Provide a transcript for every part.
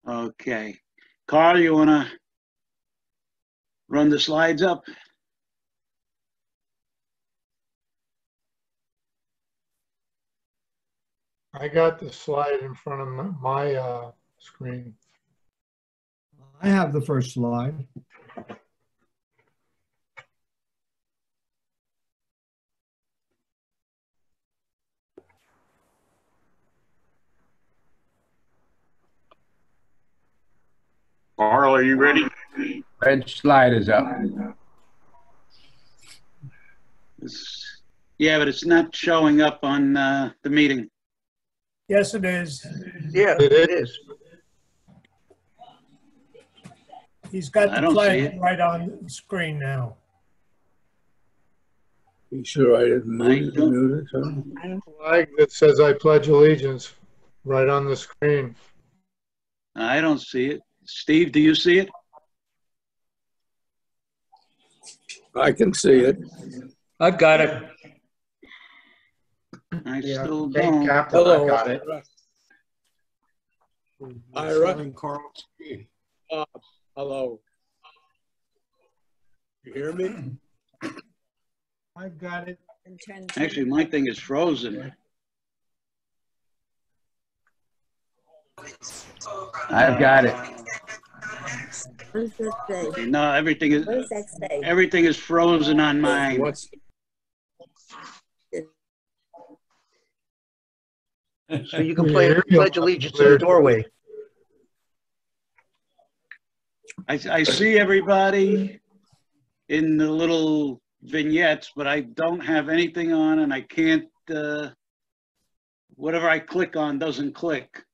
Okay. Carl, you want to run the slides up? I got the slide in front of my screen. I have the first slide. Carl, are you ready? Red slide is up. Yeah, but it's not showing up on the meeting. Yes, it is. Yeah, it is. He's got I the don't see flag it. right on the screen now. You sure I didn't I mute don't- it? Flag that says I pledge allegiance right on the screen. I don't see it. Steve, do you see it? I can see it. I've got it. I Yeah, still big don't. capital, Hello. I got it. Ira. Carl's screen. Hello. You hear me? I've got it. Actually, my thing is frozen. I've got it. What does that say? No, everything What does that say? is frozen on mine. What's So you can play Pledge Allegiance in the doorway. I see everybody in the little vignettes, but I don't have anything on, and I can't, whatever I click on doesn't click.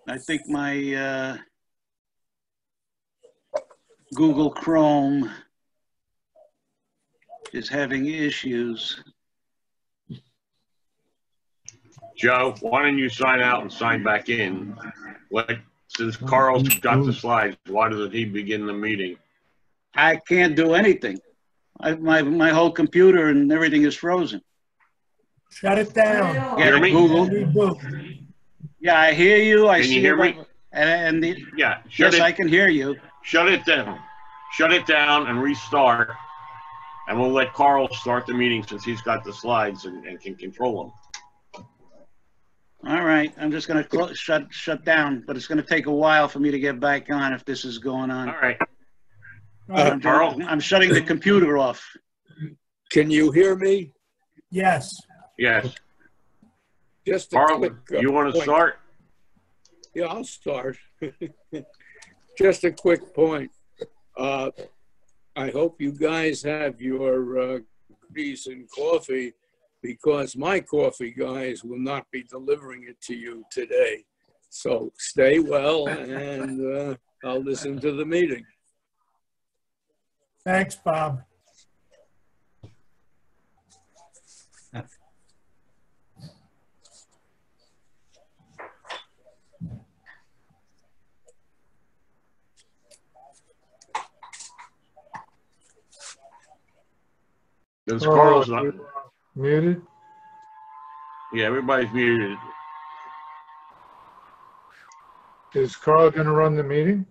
I think my Google Chrome is having issues. Joe, why don't you sign out and sign back in? Since Carl's got the slides, why doesn't he begin the meeting? I can't do anything. My whole computer and everything is frozen. Shut it down. Yeah, Hear me? Google. Reboot. Yeah, I hear you. I Can see you hear me? And the, Yeah, yes, I can hear you. shut it down. Shut it down and restart. And we'll let Carl start the meeting since he's got the slides and can control them. All right, I'm just going to shut down, but it's going to take a while for me to get back on if this is going on. All right. Carl, I'm shutting the computer off. Can you hear me? Yes. Yes. Just a Carl, quick, you want to point. start? Yeah, I'll start. Just a quick point. I hope you guys have your goodies and coffee, because my coffee guys will not be delivering it to you today. So stay well, and I'll listen to the meeting. Thanks, Bob. Because Carl's not. Muted? Yeah, everybody's muted. Is Carl going to run the meeting?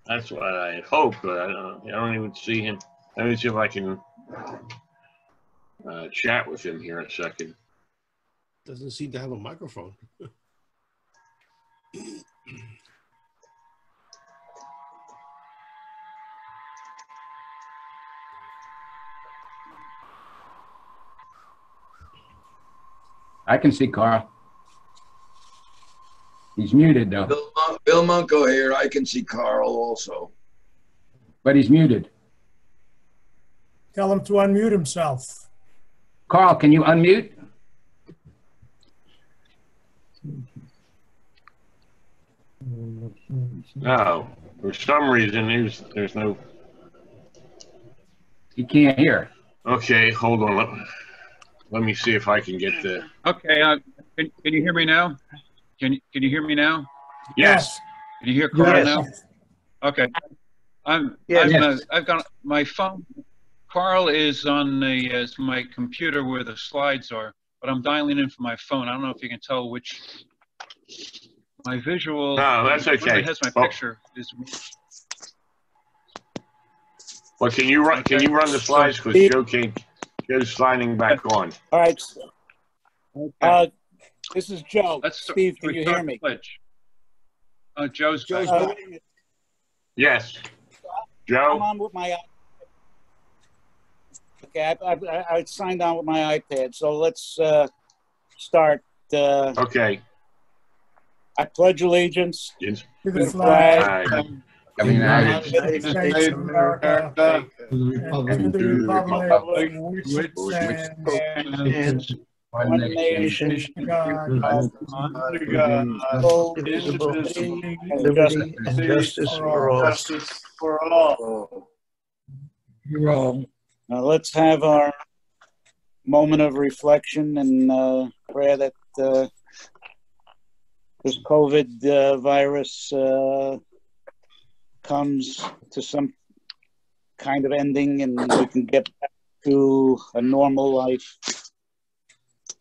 That's what I hope, but I don't even see him. Let me see if I can chat with him here in a second. Doesn't seem to have a microphone. I can see Carl. He's muted though, Bill Munko here. I can see Carl also. but he's muted. Tell him to unmute himself. Carl, can you unmute? No, for some reason there's no. He can't hear. Okay, hold on. Let me see if I can get the. Okay, can you hear me now? Can you hear me now? Yes. Can you hear Carl Yes. now? Okay. Yes. I've got my phone. Carl is on my computer where the slides are. but I'm dialing in from my phone. I don't know if you can tell which. My visual. No, that's the one okay. that has my Well- picture is. Well, can you run the slides? Because Joe's signing back on. All right. Okay. This is Joe. Steve, can you hear me? Joe's back. Yes. I'm Joe? on with my. Okay, I signed on with my iPad, so let's start. Okay. I pledge allegiance To the flag Aye. Of the United United States of America To the republic and to the republic which stands one nation, God, Under God, indivisible, liberty and justice for all. You're wrong. Now let's have our moment of reflection and prayer that this COVID virus comes to some kind of ending and we can get back to a normal life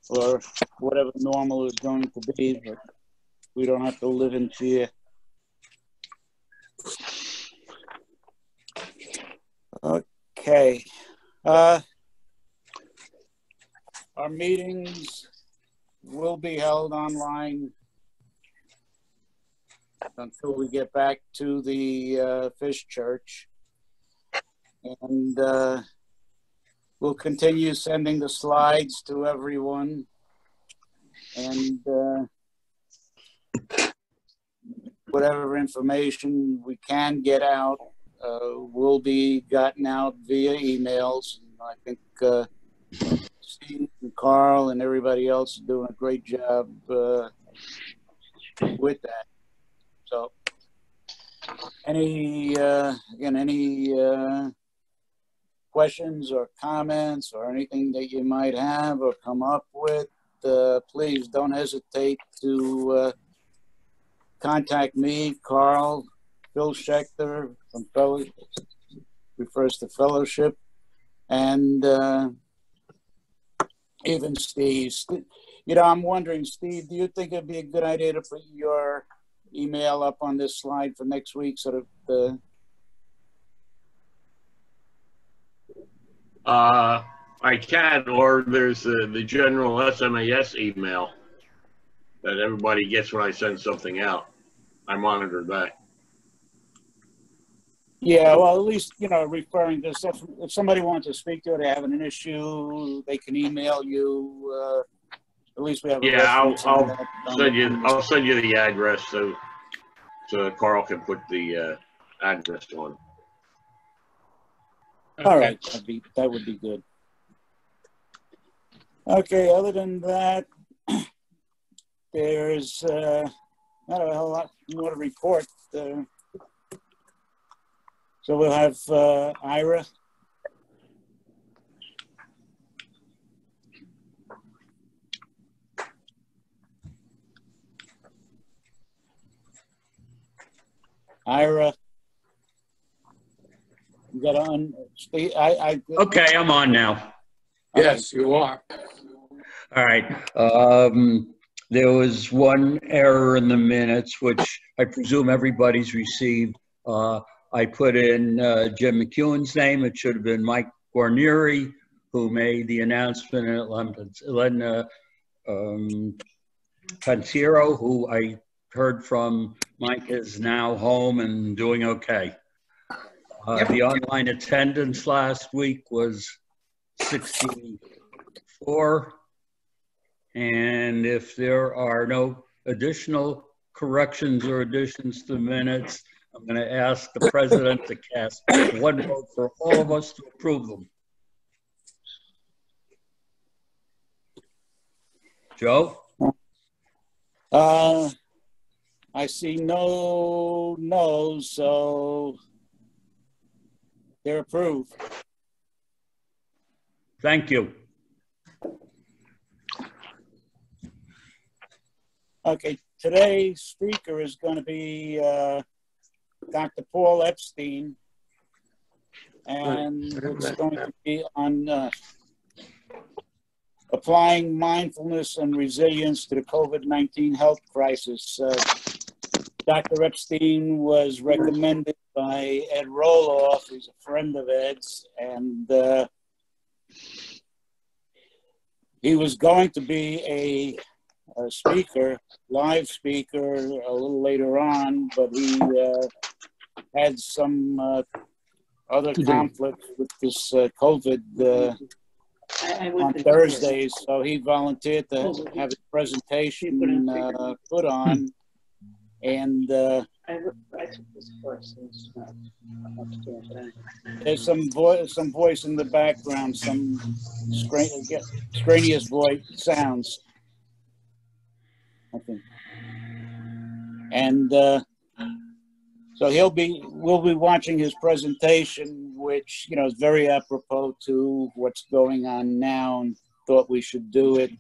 or whatever normal is going to be, but we don't have to live in fear. Okay. Our meetings will be held online until we get back to the Fish Church. And we'll continue sending the slides to everyone. And whatever information we can get out will be gotten out via emails. I think Steve and Carl and everybody else are doing a great job with that. So, any questions or comments or anything that you might have or come up with, please don't hesitate to contact me, Carl, Phil Schechter from refers to Fellowship, and even Steve. You know, I'm wondering, Steve, do you think it'd be a good idea to put your email up on this slide for next week so that I can, or there's the general SMAS email that everybody gets when I send something out. I monitor that. yeah, well, at least, you know, referring to stuff, if somebody wants to speak to it, they're having an issue, they can email you. At least we have a reference on that. I'll send you the address so Carl can put the address on. All right, that would be good. Okay, other than that, there's not a whole lot more to report. So we'll have Ira. Ira. You got on. Okay, I'm on now. Yes, you are. All right. There was one error in the minutes, which I presume everybody's received. I put in Jim McEwen's name. It should have been Mike Guarnieri, who made the announcement at Elena Pansiero, who I heard from Mike is now home and doing okay. The online attendance last week was 64. And if there are no additional corrections or additions to minutes, I'm going to ask the president to cast one vote for all of us to approve them. Joe? I see no no's, so they're approved. Thank you. Okay, today's speaker is going to be Dr. Paul Epstein, and it's going to be on applying mindfulness and resilience to the COVID-19 health crisis. Dr. Epstein was recommended by Ed Roloff, who's a friend of Ed's, and he was going to be a speaker, live speaker, a little later on, but he had some other conflicts with this COVID on Thursdays, so he volunteered to have a presentation put on, and there's some voice in the background, some extraneous voice sounds, I think. And so we'll be watching his presentation, which, you know, is very apropos to what's going on now, and thought we should do it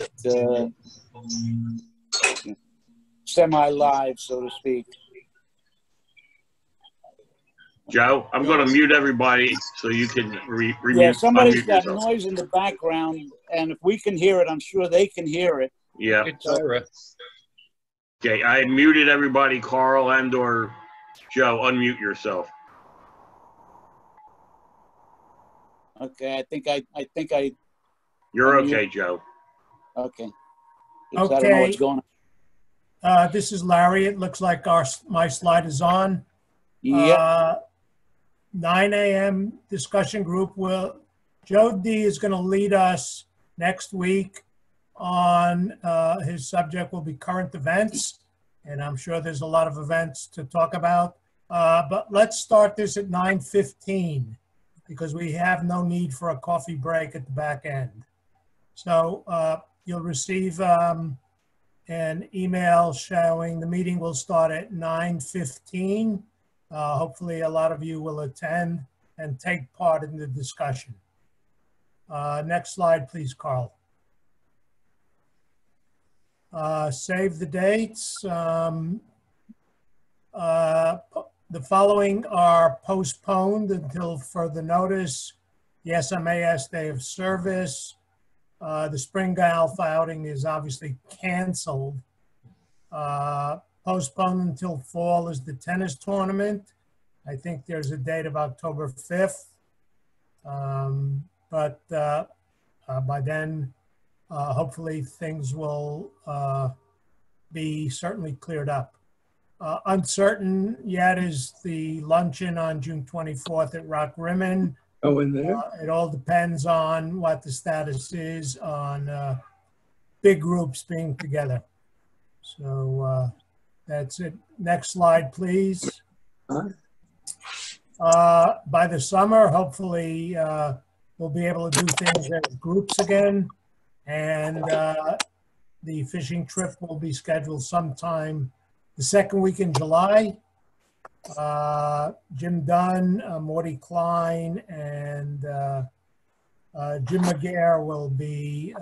semi-live, so to speak. Joe, I'm going to mute everybody so you can remute. Yeah, somebody's got yourself. noise in the background, and if we can hear it, I'm sure they can hear it. Yeah. So, Okay, I muted everybody, Carl and or Joe, unmute yourself. okay, I think I. You're okay, Joe. Okay. Okay. I don't know what's going on. This is Larry. It looks like my slide is on. Yeah. 9 a.m. discussion group Joe D is going to lead us next week on his subject will be current events. And I'm sure there's a lot of events to talk about. But let's start this at 9:15 because we have no need for a coffee break at the back end. So you'll receive an email showing the meeting will start at 9:15. Hopefully a lot of you will attend and take part in the discussion. Next slide, please, Carl. Save the dates. The following are postponed until further notice. The SMAS Day of Service. The Spring Golf outing is obviously canceled. Postponed until fall is the tennis tournament. I think there's a date of October 5th. But by then, hopefully things will be certainly cleared up. Uncertain yet is the luncheon on June 24th at Rock Rimmon. Oh, in there? It all depends on what the status is on big groups being together. So that's it. Next slide, please. By the summer, hopefully we'll be able to do things as groups again. And the fishing trip will be scheduled sometime the second week in July. Jim Dunn, Morty Klein, and Jim McGare will be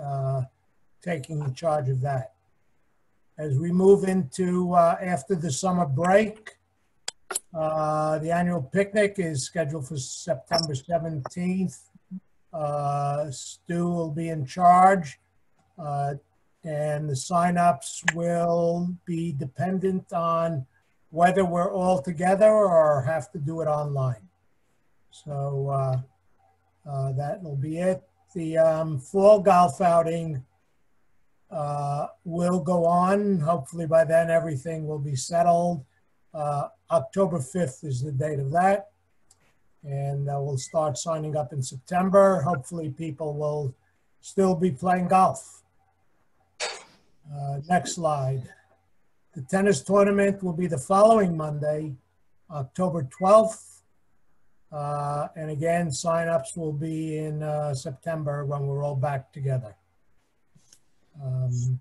taking charge of that. As we move into after the summer break, the annual picnic is scheduled for September 17th. Stu will be in charge, and the sign-ups will be dependent on whether we're all together or have to do it online. So that will be it. The fall golf outing will go on. Hopefully by then everything will be settled. October 5th is the date of that. And we'll start signing up in September. Hopefully people will still be playing golf. Next slide. The tennis tournament will be the following Monday, October 12th. And again, sign-ups will be in September when we're all back together. And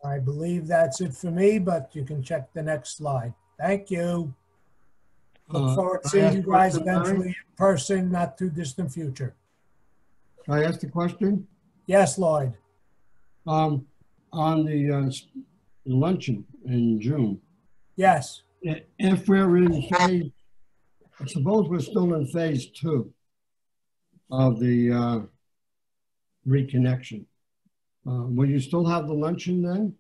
I believe that's it for me, but you can check the next slide. Thank you. Look forward to seeing you guys eventually in person, not too distant future. Can I ask the question? Yes, Lloyd. On the luncheon in June. Yes. If we're in phase, I suppose we're still in phase 2 of the reconnection. Will you still have the luncheon then?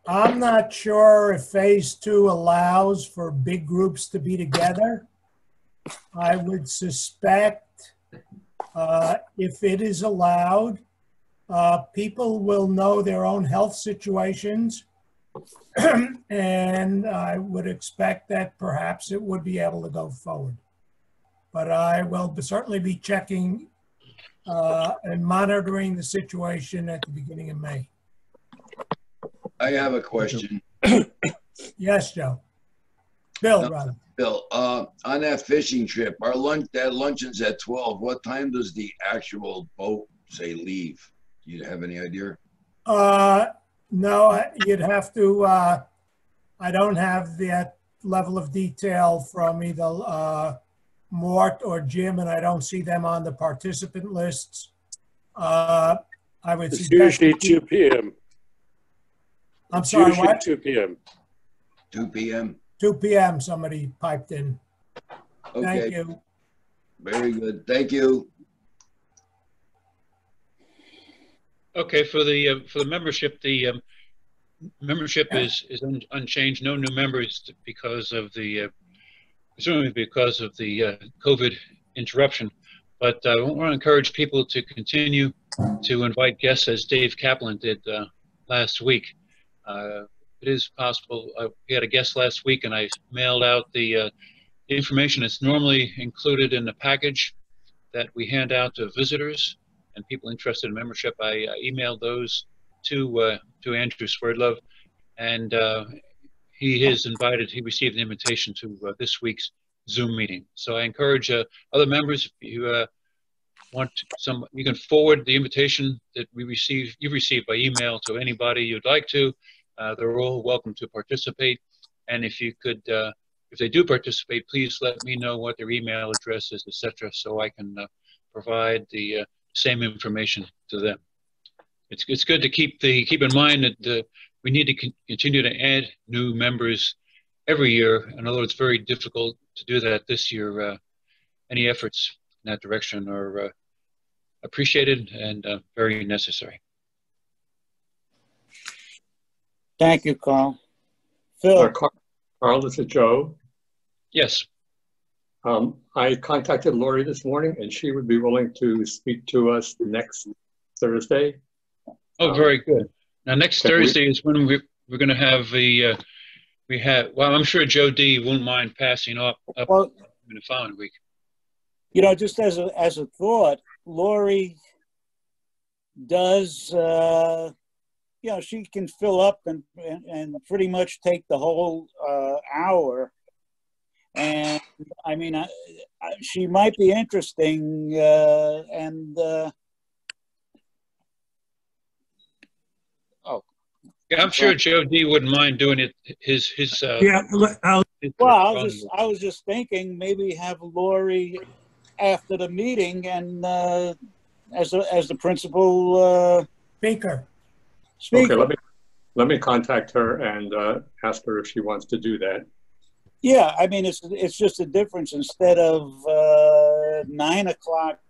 I'm not sure if phase 2 allows for big groups to be together. I would suspect if it is allowed, people will know their own health situations. And I would expect that perhaps it would be able to go forward. But I will certainly be checking and monitoring the situation at the beginning of May. I have a question. Yes, Joe. Bill, rather. Bill, on that fishing trip, that luncheon's at 12. What time does the actual boat say leave? Do you have any idea? No, you'd have to, I don't have that level of detail from either Mort or Jim, and I don't see them on the participant lists. I would It's suggest usually 2 p.m. I'm sorry, Usually what? 2 p.m. 2 p.m.? 2 p.m. somebody piped in. Okay. Thank you. Very good. Thank you. Okay, for the membership, the membership is unchanged. No new members because of the presumably because of the COVID interruption. But I want to encourage people to continue to invite guests, as Dave Kaplan did last week. It is possible. We had a guest last week, and I mailed out the information that's normally included in the package that we hand out to visitors and people interested in membership. I emailed those to Andrew Swerdlove, and he received an invitation to this week's Zoom meeting. So I encourage other members, if you you can forward the invitation that you received by email to anybody you'd like to. They're all welcome to participate. And if you could, if they do participate, please let me know what their email address is, etc., so I can provide the same information to them. It's good to keep in mind that we need to continue to add new members every year, and although it's very difficult to do that this year, any efforts in that direction are appreciated and very necessary. Thank you, Carl. Phil. Carl, this is Joe. Yes. I contacted Lori this morning, and she would be willing to speak to us next Thursday. Oh, very good. Now, next Thursday is when we're going to have the well, I'm sure Joe D won't mind passing up in the following week. You know, just as a thought, Lori does, you know, she can fill up and pretty much take the whole hour. And I mean, she might be interesting, Yeah, I'm sure Joe D wouldn't mind doing it. Yeah. Well, I was just thinking maybe have Lori after the meeting and as the principal speaker. Okay, let me contact her and ask her if she wants to do that. Yeah, I mean it's just a difference. Instead of 9 o'clock,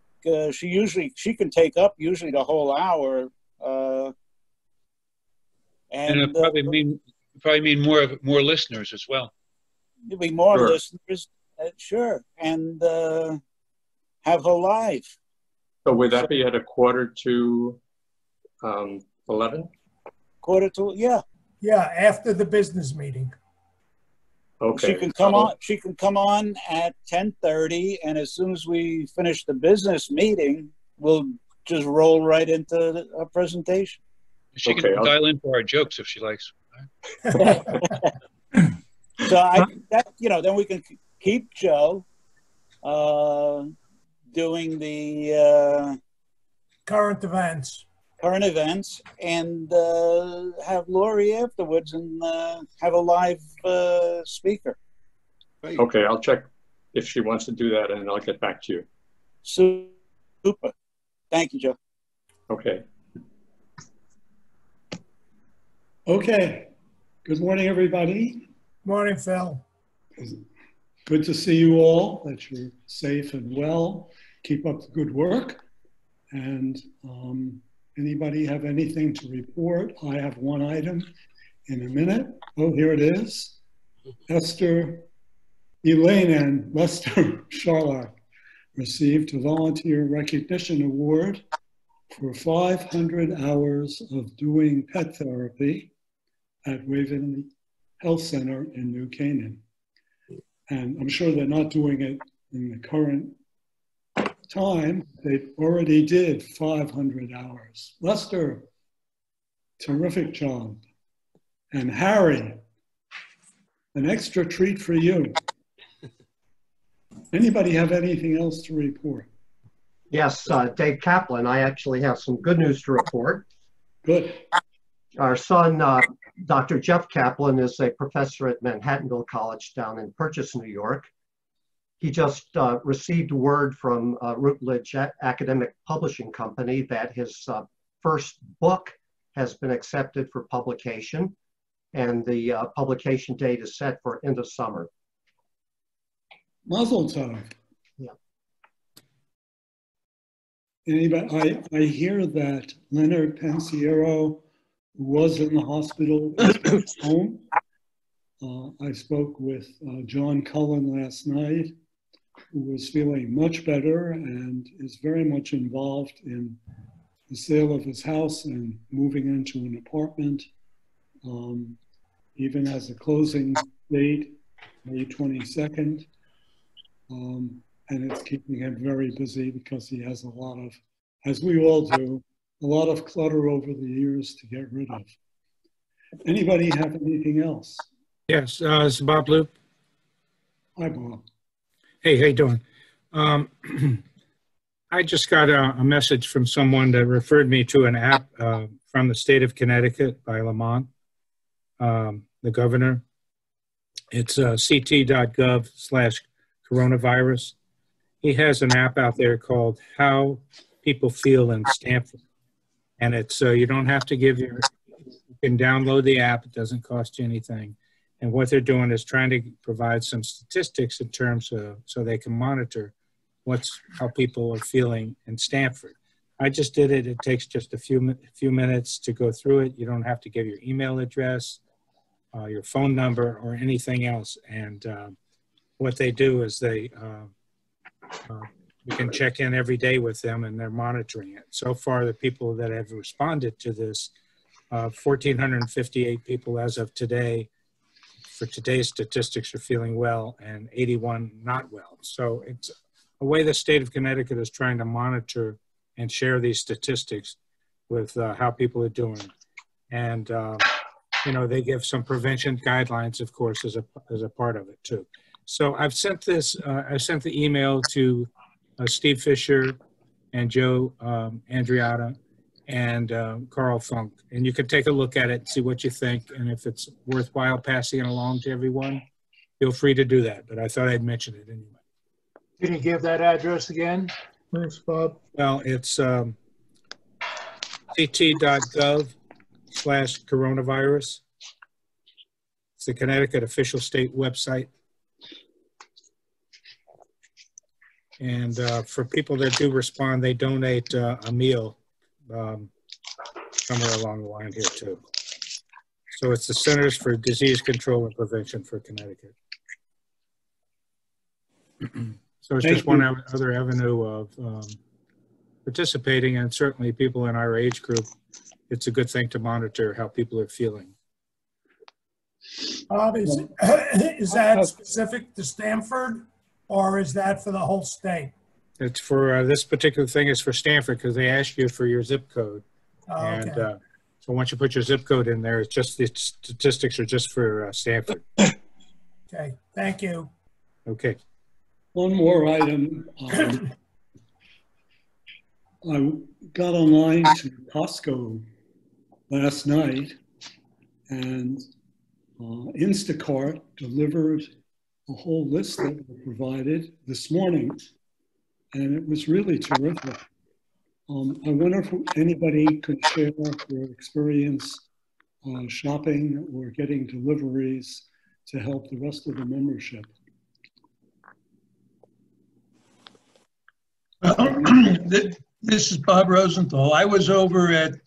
she can take up usually the whole hour. And it'll probably mean more listeners as well. There'll be more listeners, sure, and have her live. So would that be at 11:15? 11? Quarter to, yeah. Yeah, after the business meeting. Okay. She can come on. She can come on at 10:30, and as soon as we finish the business meeting, we'll just roll right into a presentation. She can dial in for our jokes if she likes. So I think that, you know, then we can keep Joe doing the current events, and have Lori afterwards and have a live speaker. Okay, I'll check if she wants to do that, and I'll get back to you. Super. Thank you, Joe. Okay. Okay. Good morning, everybody. Morning, Phil. Good to see you all, that you're safe and well. Keep up the good work. And anybody have anything to report? I have one item in a minute. Oh, here it is. Elaine and Lester Charlotte received a volunteer recognition award for 500 hours of doing pet therapy at Waverly Health Center in New Canaan. And I'm sure they're not doing it in the current time. They already did 500 hours. Lester, terrific job. And Harry, an extra treat for you. Anybody have anything else to report? Yes, Dave Kaplan, I actually have some good news to report. Good. Our son, Dr. Jeff Kaplan, is a professor at Manhattanville College down in Purchase, New York. He just received word from Routledge Academic Publishing Company that his first book has been accepted for publication, and the publication date is set for end of summer. Mazel tov. Yeah. Anybody? I hear that Leonard Pensiero, who was in the hospital, is home. I spoke with John Cullen last night, who was feeling much better and is very much involved in the sale of his house and moving into an apartment. Even has a closing date, May 22nd. And it's keeping him very busy because he has a lot of, as we all do, a lot of clutter over the years to get rid of. Anybody have anything else? Yes, it's Bob Loop. Hi, Bob. Hey, how you doing? I just got a message from someone that referred me to an app from the state of Connecticut by Lamont, the governor. It's ct.gov/coronavirus. He has an app out there called How People Feel in Stamford. And it's, you don't have to give you can download the app. It doesn't cost you anything. And what they're doing is trying to provide some statistics in terms of, so they can monitor how people are feeling in Stamford. I just did it. It takes just a few minutes to go through it. You don't have to give your email address, your phone number, or anything else. And what they do is you can check in every day with them, and they're monitoring it. So far, the people that have responded to this, 1,458 people as of today, for today's statistics, are feeling well, and 81 not well. So it's a way the state of Connecticut is trying to monitor and share these statistics with how people are doing. And, you know, they give some prevention guidelines, of course, as a part of it too. So I've sent this, I sent the email to Steve Fisher and Joe Andriata and Carl Funk. And you can take a look at it and see what you think. And if it's worthwhile passing it along to everyone, feel free to do that. But I thought I'd mention it anyway. Can you give that address again? Thanks, Bob. Well, it's ct.gov/coronavirus. It's the Connecticut official state website. And for people that do respond, they donate a meal somewhere along the line here too. So it's the Centers for Disease Control and Prevention for Connecticut. So it's just one other avenue of participating, and certainly people in our age group, it's a good thing to monitor how people are feeling. Bob, is that specific to Stamford, or is that for the whole state? It's for this particular thing is for Stamford because they ask you for your zip code. Oh, and okay. So once you put your zip code in there, it's just the statistics are just for Stamford. Okay, thank you. Okay. One more item. I got online to Costco last night, and Instacart delivered a whole list that was provided this morning, and it was really terrific. I wonder if anybody could share their experience shopping or getting deliveries to help the rest of the membership. This is Bob Rosenthal. I was over at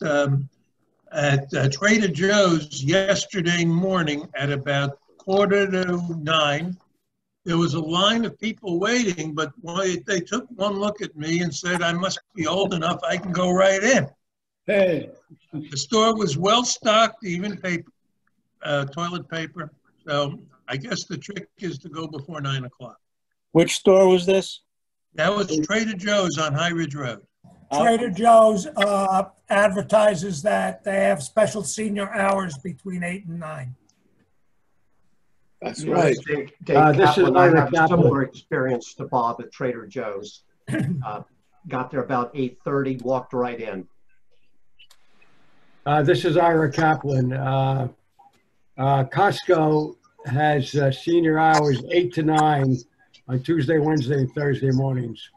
Trader Joe's yesterday morning at about 8:45. There was a line of people waiting, but they took one look at me and said, I must be old enough, I can go right in. Hey. The store was well stocked, even paper, toilet paper. So I guess the trick is to go before 9 o'clock. Which store was this? That was Trader Joe's on High Ridge Road. Trader Joe's advertises that they have special senior hours between 8 and 9. That's right. Dave Kaplan, this is I Ira have a Kaplan. similar experience to Bob at Trader Joe's. Got there about 8:30, walked right in. This is Ira Kaplan. Costco has senior hours 8 to 9 on Tuesday, Wednesday, and Thursday mornings.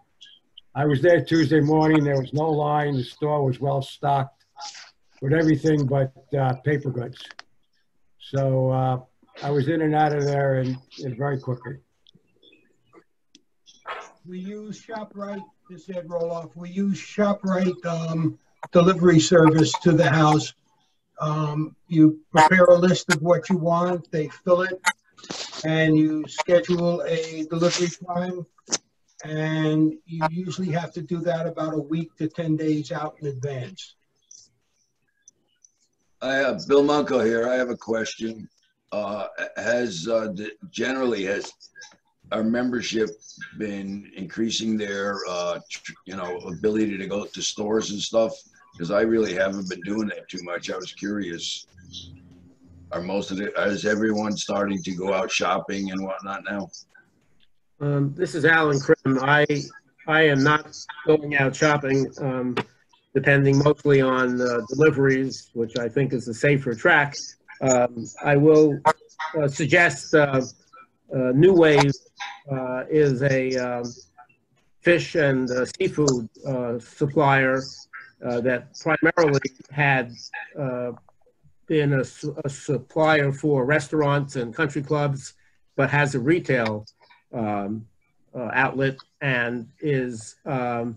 I was there Tuesday morning. There was no line. The store was well stocked with everything but paper goods. So I was in and out of there and very quickly. We use ShopRite. This is Ed Roloff. We use ShopRite delivery service to the house. You prepare a list of what you want, they fill it, and you schedule a delivery time. And you usually have to do that about a week to 10 days out in advance. I have Bill Munko here. I have a question. Generally has our membership been increasing their ability to go to stores and stuff? Because I really haven't been doing that too much. I was curious. Is everyone starting to go out shopping and whatnot now? This is Alan Krim. I am not going out shopping, depending mostly on deliveries, which I think is a safer track. I will suggest New Wave is a fish and seafood supplier that primarily had been a supplier for restaurants and country clubs, but has a retail outlet and is kind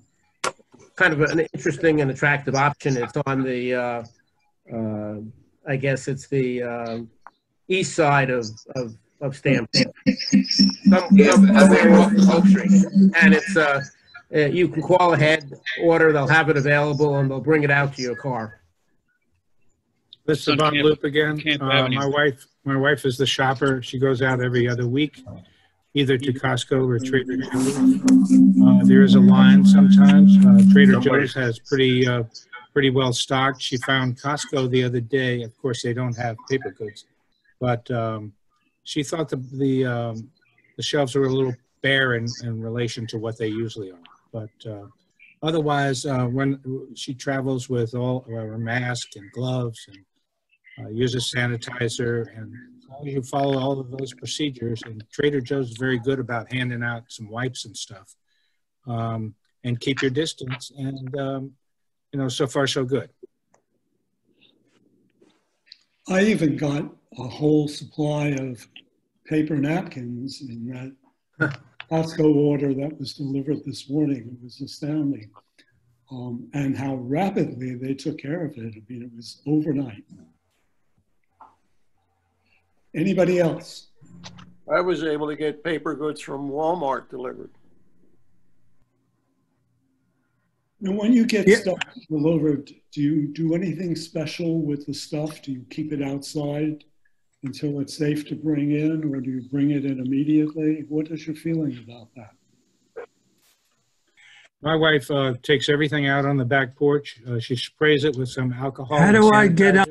of an interesting and attractive option. It's on the, I guess it's the east side of Stamford, somewhere off Oak Street. And it's, you can call ahead, order, they'll have it available, and they'll bring it out to your car. This is Bob Loop again. My wife is the shopper. She goes out every other week, either to Costco or Trader Joe's. There is a line sometimes. Trader Joe's has pretty well stocked. She found Costco the other day. Of course, they don't have paper goods, but she thought the shelves were a little bare in relation to what they usually are. But otherwise, when she travels with all her mask and gloves and uses sanitizer, and as long as you follow all of those procedures, and Trader Joe's is very good about handing out some wipes and stuff, and keep your distance, and so far so good. I even got a whole supply of paper napkins in that Costco order that was delivered this morning. It was astounding. And how rapidly they took care of it. I mean, it was overnight. Anybody else? I was able to get paper goods from Walmart delivered. Now, when you get stuff delivered, do you do anything special with the stuff? Do you keep it outside until it's safe to bring in, or do you bring it in immediately? What is your feeling about that? My wife takes everything out on the back porch. She sprays it with some alcohol. How do I get up?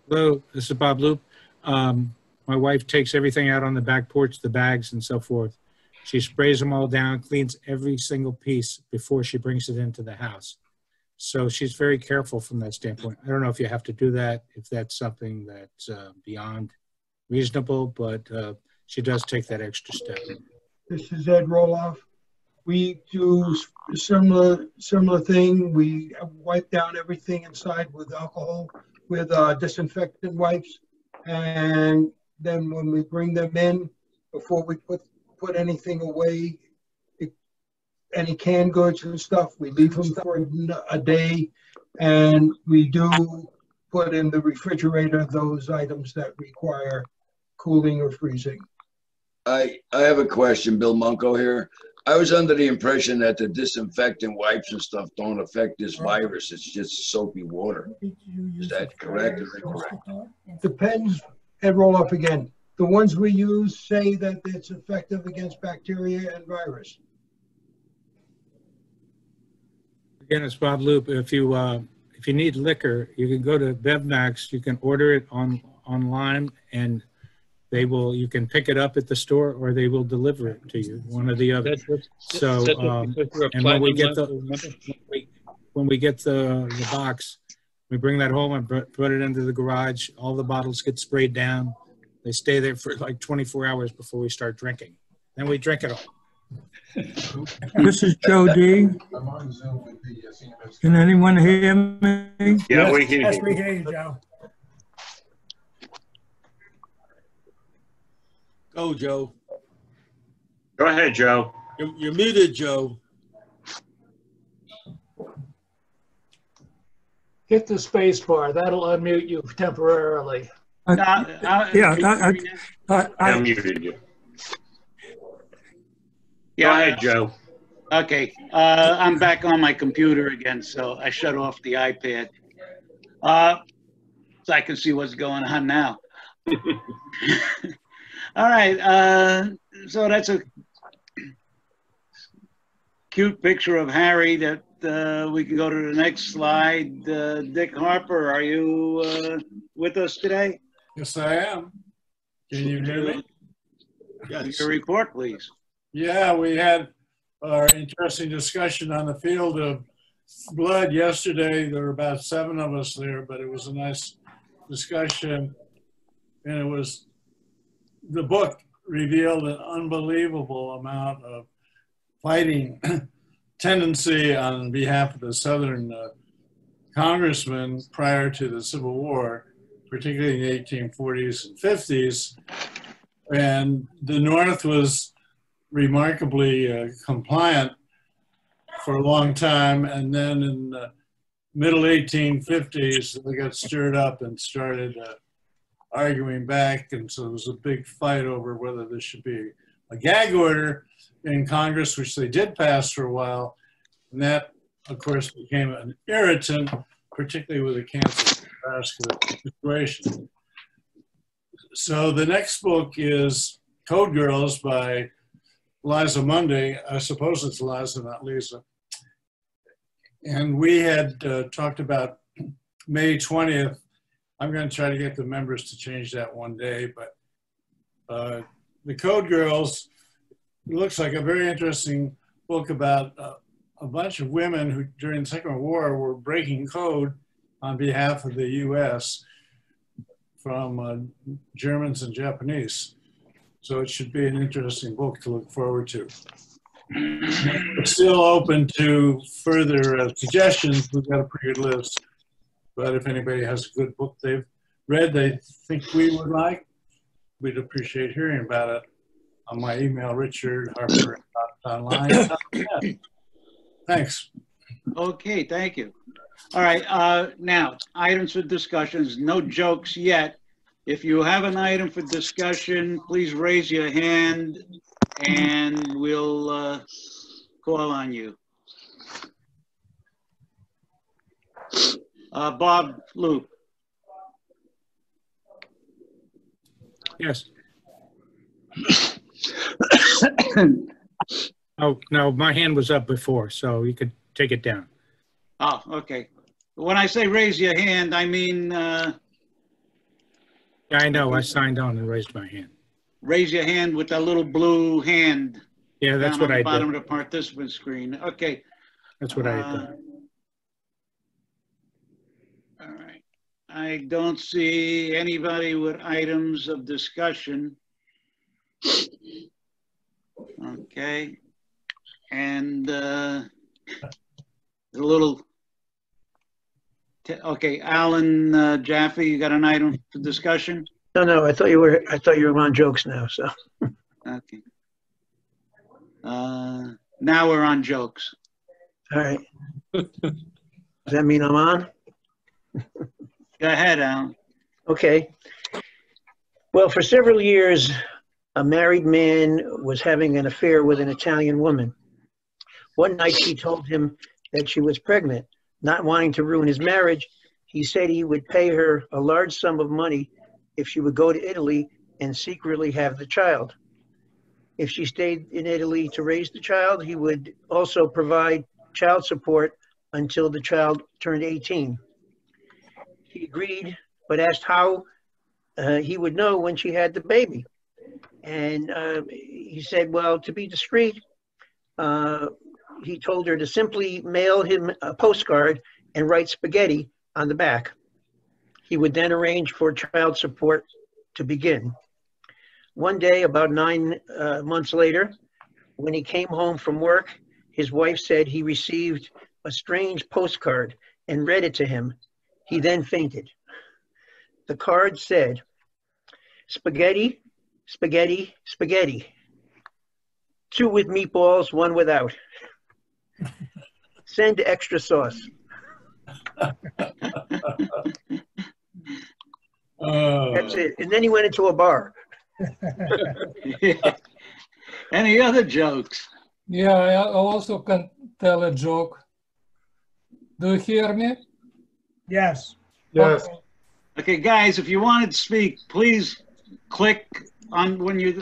Hello, this is Bob Loop. My wife takes everything out on the back porch, the bags and so forth. She sprays them all down, cleans every single piece before she brings it into the house. So she's very careful from that standpoint. I don't know if you have to do that, if that's something that's beyond reasonable, but she does take that extra step. This is Ed Roloff. We do a similar thing. We wipe down everything inside with alcohol, with disinfectant wipes. And then when we bring them in, before we put anything away, any canned goods and stuff, we leave them for a day, and we do put in the refrigerator those items that require cooling or freezing. I have a question, Bill Munko here. I was under the impression that the disinfectant wipes and stuff don't affect this virus. It's just soapy water. Is that correct or incorrect? Depends, Ed Roloff again. The ones we use say that it's effective against bacteria and virus. Again, it's Bob Loop. If you need liquor, you can go to BevMax. You can order it online, and you can pick it up at the store, or they will deliver it to you, one or the other. So, and when we get the box, we bring that home and put it into the garage. All the bottles get sprayed down. They stay there for like 24 hours before we start drinking. Then we drink it all. This is Joe D. Can anyone hear me? Yeah, we can. Yes, we hear you, Joe. Go, Joe. Go ahead, Joe. You're muted, Joe. Hit the space bar. That'll unmute you temporarily. I muted you. Yeah. Go ahead, Joe. Okay, I'm back on my computer again, so I shut off the iPad. So I can see what's going on now. All right, so that's a cute picture of Harry that we can go to the next slide. Dick Harper, are you with us today? Yes, I am. Can you hear me? Yes. Your report, please. Yeah, we had our interesting discussion on the field of blood yesterday. There were about 7 of us there, but it was a nice discussion. And the book revealed an unbelievable amount of fighting tendency on behalf of the Southern congressmen prior to the Civil War, particularly in the 1840s and 50s. And the North was remarkably compliant for a long time, and then in the middle 1850s they got stirred up and started arguing back, and so there was a big fight over whether there should be a gag order in Congress, which they did pass for a while, and that of course became an irritant, particularly with the cancer vascular situation. So the next book is Code Girls by Liza Mundy. I suppose it's Liza, not Lisa. And we had talked about May 20th. I'm going to try to get the members to change that one day, but the Code Girls looks like a very interesting book about a bunch of women who during the Second World War were breaking code on behalf of the US from Germans and Japanese. So it should be an interesting book to look forward to. We're still open to further suggestions. We've got a pretty good list. But if anybody has a good book they've read they think we would like, we'd appreciate hearing about it on my email, richard.harper.online. Thanks. Okay, thank you. All right, now, items for discussions, no jokes yet. If you have an item for discussion, please raise your hand and we'll call on you. Bob Loop. Yes. Oh, no, my hand was up before, so you could take it down. Oh, okay. When I say raise your hand, I mean... Yeah, I know. I signed on and raised my hand. Raise your hand with that little blue hand. Yeah, that's what I did. Down on the bottom of the participant screen. Okay. That's what I had done. All right. I don't see anybody with items of discussion. Okay. And a little... Okay, Alan Jaffe, you got an item for discussion? No, I thought you were on jokes now. So. Okay. Now we're on jokes. All right. Does that mean I'm on? Go ahead, Alan. Okay. Well, for several years, a married man was having an affair with an Italian woman. One night she told him that she was pregnant. Not wanting to ruin his marriage, he said he would pay her a large sum of money if she would go to Italy and secretly have the child. If she stayed in Italy to raise the child, he would also provide child support until the child turned 18. He agreed, but asked how he would know when she had the baby. And he said, well, to be discreet, he told her to simply mail him a postcard and write spaghetti on the back. He would then arrange for child support to begin. One day, about 9 months later, when he came home from work, his wife said he received a strange postcard and read it to him. He then fainted. The card said, spaghetti, spaghetti, spaghetti. 2 with meatballs, 1 without. Send extra sauce. That's it. And then he went into a bar. Any other jokes? Yeah, I also can tell a joke. Do you hear me? Yes. Yes. Okay, guys, if you wanted to speak, please click on when you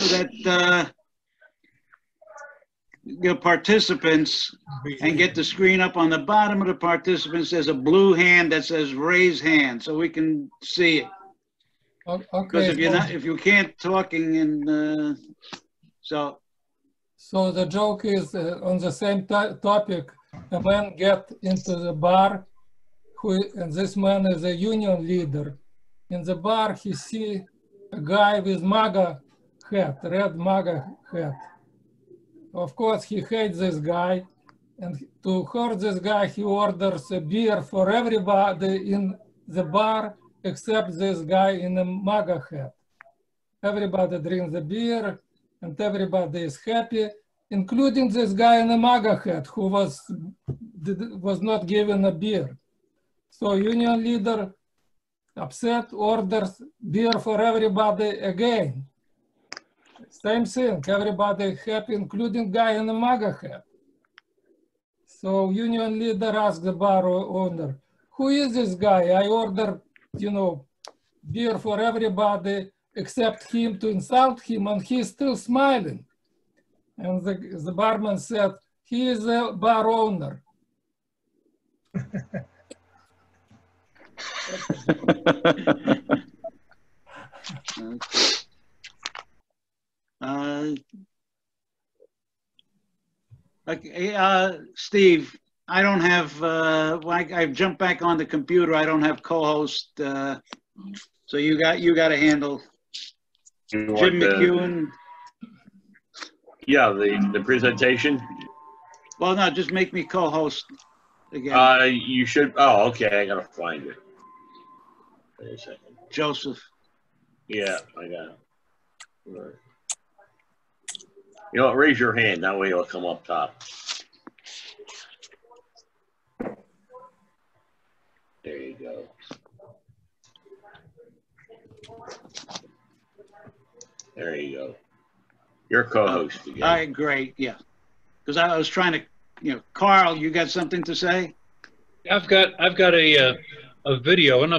your participants and get the screen up. On the bottom of the participants, there's a blue hand that says raise hand, so we can see it. Okay. Because if you can't talking and so. So the joke is on the same topic. A man get into the bar, and this man is a union leader. In the bar, he see a guy with MAGA hat, red MAGA hat. Of course, he hates this guy, and to hurt this guy, he orders a beer for everybody in the bar except this guy in a MAGA hat. Everybody drinks the beer, and everybody is happy, including this guy in a MAGA hat who was not given a beer. So union leader upset, orders beer for everybody again. Same thing, everybody happy, including guy in a MAGA hat. So union leader asked the bar owner, who is this guy? I ordered, beer for everybody except him to insult him, and he's still smiling. And the barman said, he is a bar owner. Okay, Steve, I don't have, I've jumped back on the computer. I don't have co-host, so you got to handle Jim McEwen. Yeah, the presentation. Well, no, just make me co-host again. You should. Oh, okay. I gotta find it. Wait a second. Joseph. Yeah, I got it. All right. You know what? Raise your hand. That way it'll come up top. There you go. There you go. You're co-host again. All right, great. Yeah, because I was trying to, Carl, you got something to say? I've got a video. I don't know